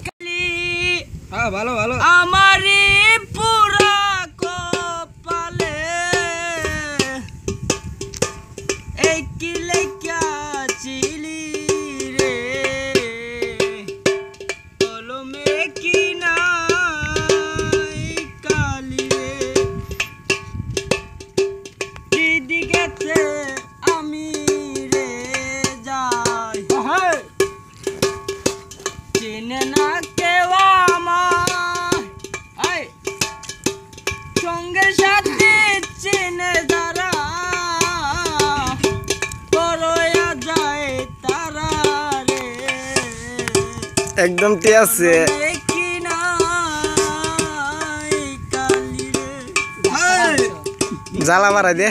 কালি হ্যাঁ ভালো ভালো আমারি পুরা কপালে এই কি লেখা চিলি রে কলমে কি নাই কালি রে দিদিকেতে আমি রে যাই চিনে না কেউ আমার সঙ্গে সাথে চিনে যারা করয়া যায় তারা রে একদম তে আছে কি নাই কালি রে জ্বালা মারা দে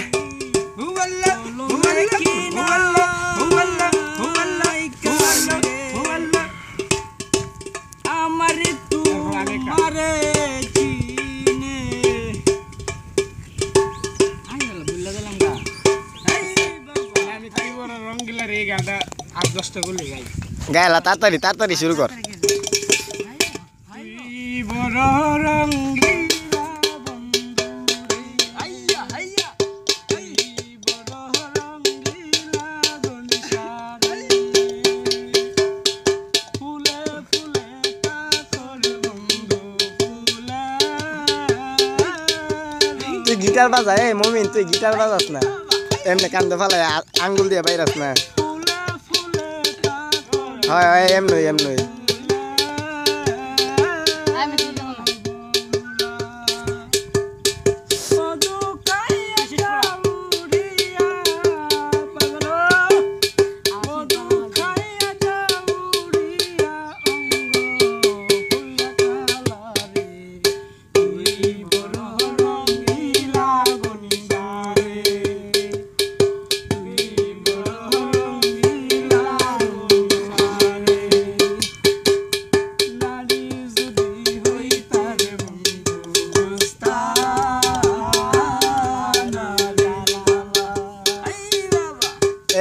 আমারে তোমারে চিনে আইলা বুল্লা দিলাম গা আমি কি বড় রঙ্গিলা রে গাটা 8-10টা গুলি গাই গায়লা তাড়াতাড়ি তাড়াতাড়ি শুরু কর তুই বড় রঙ্গিলা বন্ধু রে আইয়া আইয়া তুই বড় রঙ্গিলা গনিশারে ফুলে ফুলে কাকর বন্ধু ফুলে তুই গিটার বাজা এই মমিন তুই গিটার বাজাস না এমনি কান্দে ফালাই আঙ্গুল দিয়ে বাইরাস না ফুলে ফুলে কাকর হয় হয় এমনই এমনই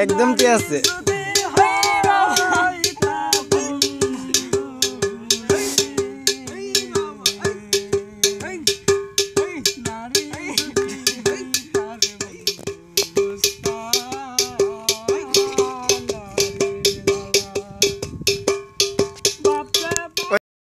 একদম তে আছে